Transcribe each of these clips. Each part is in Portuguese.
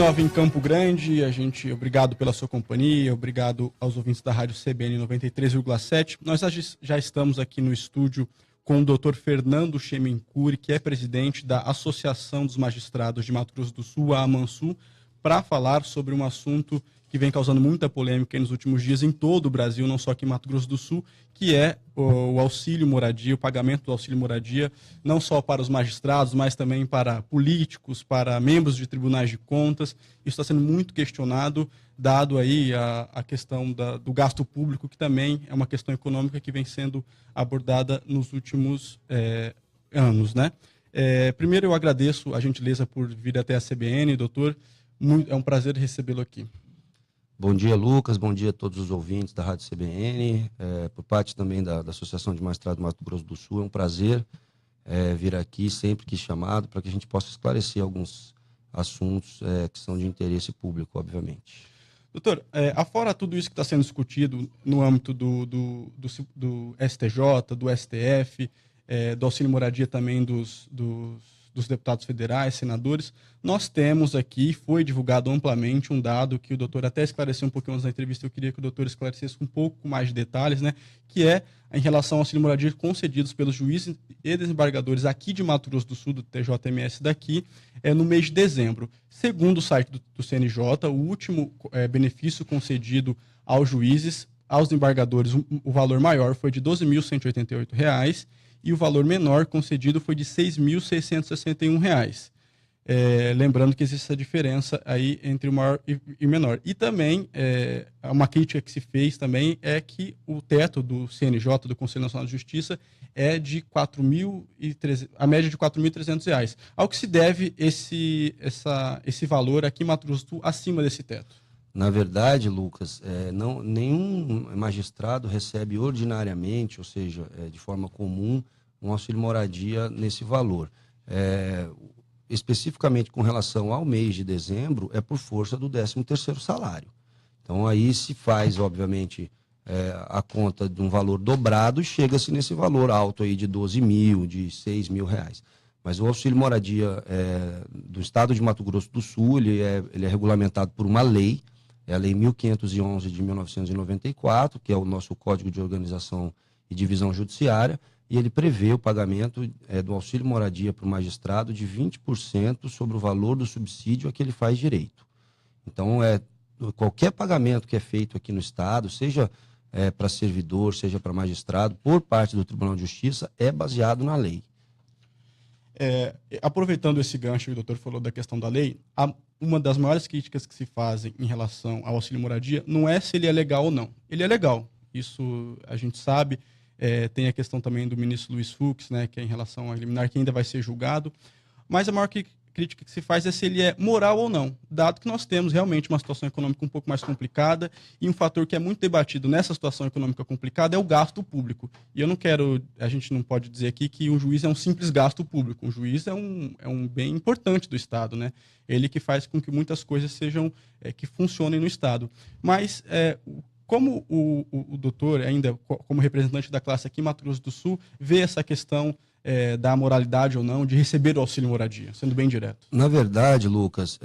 Nova em Campo Grande, obrigado pela sua companhia, obrigado aos ouvintes da Rádio CBN 93,7. Nós já estamos aqui no estúdio com o Dr. Fernando Chemincuri, que é presidente da Associação dos Magistrados de Mato Grosso do Sul, a AMANSUL, para falar sobre um assunto que vem causando muita polêmica nos últimos dias em todo o Brasil, não só aqui em Mato Grosso do Sul, que é o auxílio moradia, o pagamento do auxílio moradia, não só para os magistrados, mas também para políticos, para membros de tribunais de contas. Isso está sendo muito questionado, dado aí a questão do gasto público, que também é uma questão econômica que vem sendo abordada nos últimos anos, né? Primeiro, eu agradeço a gentileza por vir até a CBN, doutor. É um prazer recebê-lo aqui. Bom dia, Lucas. Bom dia a todos os ouvintes da Rádio CBN. Por parte também da Associação de Magistrados do Mato Grosso do Sul, é um prazer vir aqui sempre que chamado para que a gente possa esclarecer alguns assuntos que são de interesse público, obviamente. Doutor, afora tudo isso que está sendo discutido no âmbito do STJ, do STF, do auxílio moradia também dos deputados federais, senadores, nós temos aqui, foi divulgado amplamente um dado que o doutor até esclareceu um pouquinho antes da entrevista, eu queria que o doutor esclarecesse um pouco mais de detalhes, né, que é em relação ao auxílio moradia concedidos pelos juízes e desembargadores aqui de Mato Grosso do Sul, do TJMS daqui, no mês de dezembro. Segundo o site do CNJ, o último benefício concedido aos juízes, aos desembargadores, o valor maior foi de R$ 12.188, e o valor menor concedido foi de R$ 6.661. Lembrando que existe essa diferença aí entre o maior e o menor. E também, uma crítica que se fez também é que o teto do CNJ, do Conselho Nacional de Justiça, é de a média de R$ 4.300. Ao que se deve esse valor aqui em Mato Grosso do Sul acima desse teto? Na verdade, Lucas, nenhum magistrado recebe ordinariamente, ou seja, de forma comum, um auxílio moradia nesse valor. Especificamente com relação ao mês de dezembro, é por força do 13º salário. Então, aí se faz, obviamente, a conta de um valor dobrado e chega-se nesse valor alto aí de 12 mil, de 6 mil reais. Mas o auxílio moradia do Estado de Mato Grosso do Sul, ele é regulamentado por uma lei, é a Lei 1511 de 1994, que é o nosso Código de Organização e Divisão Judiciária, e ele prevê o pagamento do auxílio moradia para o magistrado de 20% sobre o valor do subsídio a que ele faz direito. Então, qualquer pagamento que é feito aqui no Estado, seja para servidor, seja para magistrado, por parte do Tribunal de Justiça, é baseado na lei. Aproveitando esse gancho que o doutor falou da questão da lei, uma das maiores críticas que se fazem em relação ao auxílio moradia não é se ele é legal ou não. Ele é legal, isso a gente sabe. Tem a questão também do ministro Luiz Fux, né, que é em relação a liminar, que ainda vai ser julgado. Mas a maior crítica que se faz é se ele é moral ou não, dado que nós temos realmente uma situação econômica um pouco mais complicada, e um fator que é muito debatido nessa situação econômica complicada é o gasto público. E a gente não pode dizer aqui que um juiz é um simples gasto público. Um juiz é um bem importante do Estado, né? Ele que faz com que muitas coisas que funcionem no Estado. Mas como o doutor, ainda como representante da classe aqui em Mato Grosso do Sul, vê essa questão da moralidade ou não de receber o auxílio moradia, sendo bem direto? Na verdade, Lucas,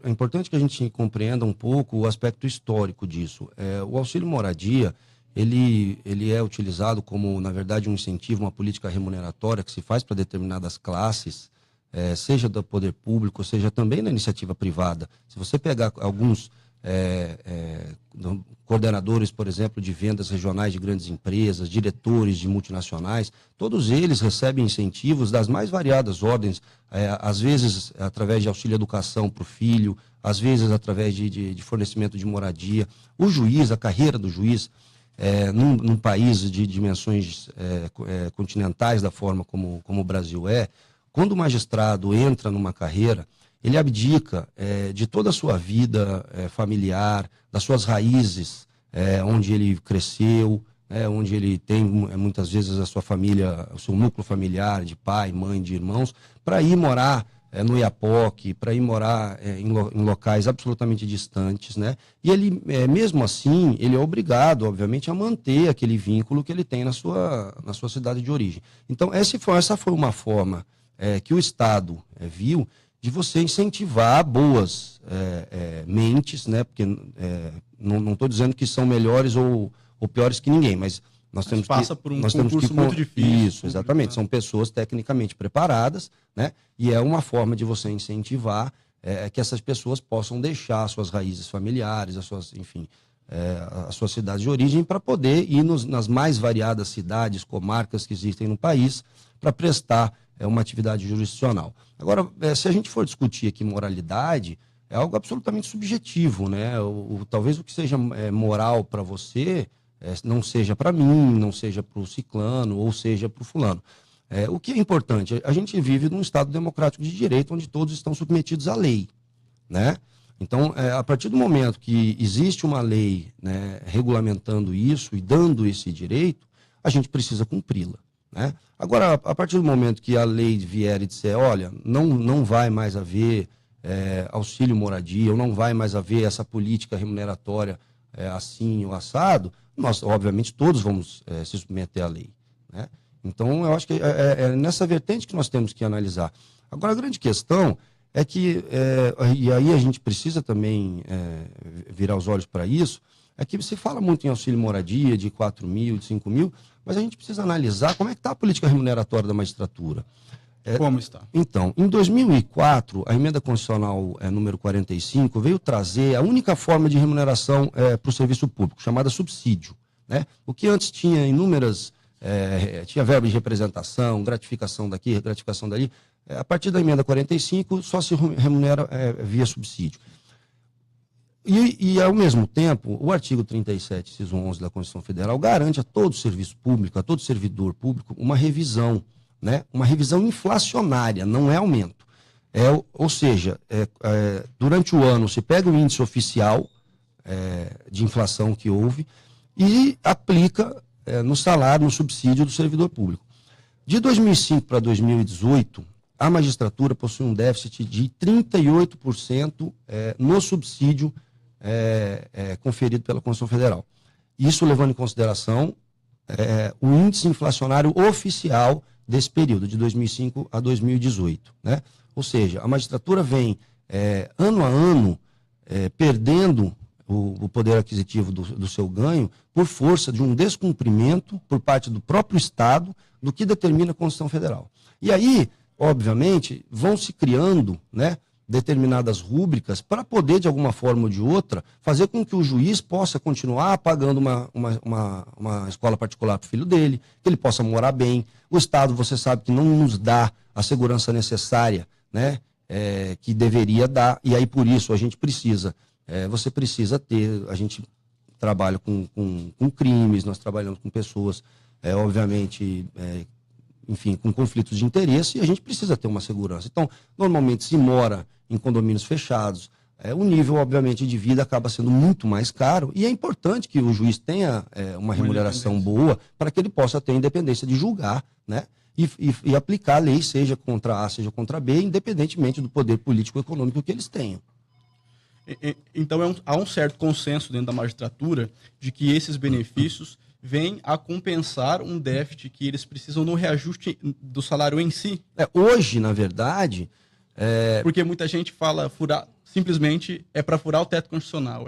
é importante que a gente compreenda um pouco o aspecto histórico disso. O auxílio moradia, ele é utilizado como, na verdade, um incentivo, uma política remuneratória que se faz para determinadas classes, seja do poder público, seja também da iniciativa privada. Se você pegar alguns coordenadores, por exemplo, de vendas regionais de grandes empresas, diretores de multinacionais, todos eles recebem incentivos das mais variadas ordens, às vezes através de auxílio educação para o filho, às vezes através de fornecimento de moradia. O juiz, a carreira do juiz, num país de dimensões continentais da forma como o Brasil quando o magistrado entra numa carreira, ele abdica de toda a sua vida familiar, das suas raízes, onde ele cresceu, onde ele tem muitas vezes a sua família, o seu núcleo familiar de pai, mãe, de irmãos, para ir morar no Iapoque, para ir morar em locais absolutamente distantes, né? E ele, mesmo assim, ele é obrigado, obviamente, a manter aquele vínculo que ele tem na sua cidade de origem. Então, essa foi uma forma que o Estado viu de você incentivar boas mentes, né? Porque não estou dizendo que são melhores ou piores que ninguém, mas passa por um concurso muito difícil. Isso, exatamente. São pessoas tecnicamente preparadas, né? E é uma forma de você incentivar que essas pessoas possam deixar suas raízes familiares, enfim, as suas cidades de origem, para poder ir nas mais variadas cidades, comarcas que existem no país, para prestar uma atividade jurisdicional. Agora, se a gente for discutir aqui moralidade, é algo absolutamente subjetivo, né? Talvez o que seja moral para você não seja para mim, não seja para o ciclano, ou seja para o fulano. O que é importante? A gente vive num Estado democrático de direito, onde todos estão submetidos à lei, né? Então, a partir do momento que existe uma lei, né, regulamentando isso e dando esse direito, a gente precisa cumpri-la, né? Agora, a partir do momento que a lei vier e disser, olha, não vai mais haver auxílio moradia, ou não vai mais haver essa política remuneratória assim ou assado, nós, obviamente, todos vamos se submeter à lei, né? Então, eu acho que é nessa vertente que nós temos que analisar. Agora, a grande questão é que, e aí a gente precisa também virar os olhos para isso, é que se fala muito em auxílio moradia de 4 mil, de 5 mil, mas a gente precisa analisar como é que está a política remuneratória da magistratura. Como está? Então, em 2004, a emenda constitucional número 45 veio trazer a única forma de remuneração para o serviço público, chamada subsídio, né? O que antes tinha inúmeras, tinha verba de representação, gratificação daqui, gratificação dali. A partir da emenda 45, só se remunera via subsídio. E, ao mesmo tempo, o artigo 37, inciso 11 da Constituição Federal garante a todo serviço público, a todo servidor público, uma revisão, né? Uma revisão inflacionária, não é aumento. Ou seja, durante o ano se pega o índice oficial de inflação que houve e aplica no salário, no subsídio do servidor público. De 2005 para 2018, a magistratura possui um déficit de 38% no subsídio conferido pela Constituição Federal. Isso levando em consideração o índice inflacionário oficial desse período, de 2005 a 2018. Né? Ou seja, a magistratura vem, ano a ano, perdendo o poder aquisitivo do seu ganho por força de um descumprimento por parte do próprio Estado do que determina a Constituição Federal. E aí, obviamente, vão se criando, né, determinadas rúbricas para poder, de alguma forma ou de outra, fazer com que o juiz possa continuar pagando uma escola particular para o filho dele, que ele possa morar bem. O Estado, você sabe que não nos dá a segurança necessária, né, que deveria dar, e aí por isso a gente precisa, você precisa ter, a gente trabalha com crimes, nós trabalhamos com pessoas, obviamente, enfim, com conflitos de interesse, e a gente precisa ter uma segurança. Então, normalmente se mora em condomínios fechados, o nível, obviamente, de vida acaba sendo muito mais caro, e é importante que o juiz tenha uma remuneração boa para que ele possa ter a independência de julgar, né, e aplicar a lei, seja contra A, seja contra B, independentemente do poder político e econômico que eles tenham. Então, há um certo consenso dentro da magistratura de que esses benefícios vêm a compensar um déficit que eles precisam no reajuste do salário em si. Hoje, na verdade... Porque muita gente fala simplesmente para furar o teto constitucional,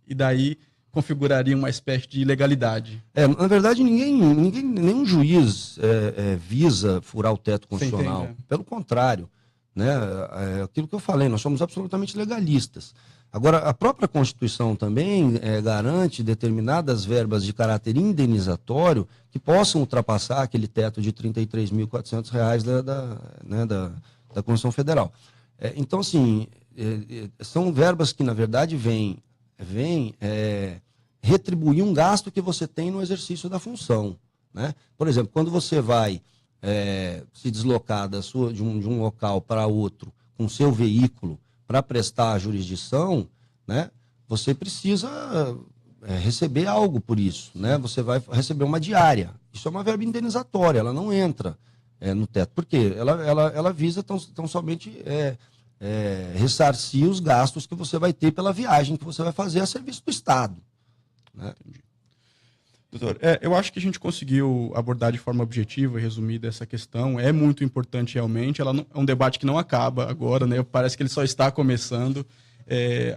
e daí configuraria uma espécie de ilegalidade. Na verdade, nenhum juiz visa furar o teto constitucional. Entende, Pelo contrário, né? Aquilo que eu falei, nós somos absolutamente legalistas. Agora, a própria Constituição também garante determinadas verbas de caráter indenizatório que possam ultrapassar aquele teto de R$ 33.400 da Constituição Federal. Então, assim, são verbas que, na verdade, vêm retribuir um gasto que você tem no exercício da função, né? Por exemplo, quando você vai se deslocar de um local para outro com seu veículo para prestar a jurisdição, né, você precisa receber algo por isso, né? Você vai receber uma diária. Isso é uma verba indenizatória, ela não entra no teto. Por quê? Ela visa tão somente ressarcir os gastos que você vai ter pela viagem que você vai fazer a serviço do Estado, né? Entendi. Doutor, eu acho que a gente conseguiu abordar de forma objetiva e resumida essa questão. É muito importante realmente. É um debate que não acaba agora, né? Parece que ele só está começando.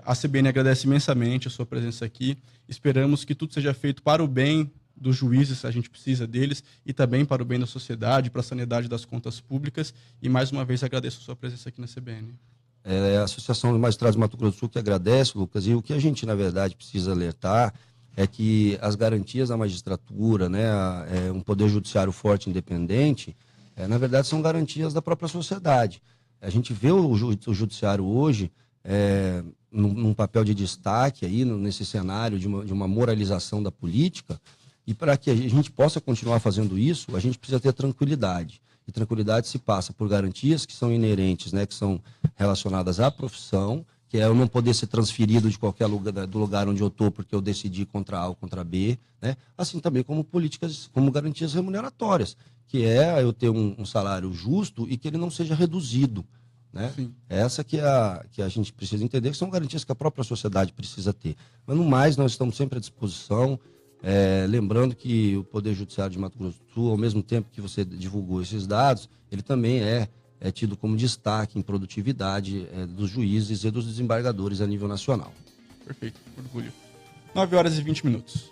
A CBN agradece imensamente a sua presença aqui. Esperamos que tudo seja feito para o bem dos juízes, a gente precisa deles, e também para o bem da sociedade, para a sanidade das contas públicas. E mais uma vez agradeço a sua presença aqui na CBN. A Associação dos Magistrados do Mato Grosso do Sul que agradece, Lucas, e o que a gente, na verdade, precisa alertar é que as garantias da magistratura, né, um poder judiciário forte e independente, na verdade, são garantias da própria sociedade. A gente vê o judiciário hoje num papel de destaque aí, nesse cenário de uma moralização da política, e para que a gente possa continuar fazendo isso, a gente precisa ter tranquilidade. E tranquilidade se passa por garantias que são inerentes, né, que são relacionadas à profissão, que é eu não poder ser transferido de qualquer lugar, do lugar onde eu estou, porque eu decidi contra A ou contra B, né? Assim também como políticas, como garantias remuneratórias, que é eu ter um salário justo e que ele não seja reduzido, né? Essa que a gente precisa entender, que são garantias que a própria sociedade precisa ter. Mas no mais, nós estamos sempre à disposição, lembrando que o Poder Judiciário de Mato Grosso do Sul, ao mesmo tempo que você divulgou esses dados, ele também é tido como destaque em produtividade dos juízes e dos desembargadores a nível nacional. Perfeito, orgulho. 9 horas e 20 minutos.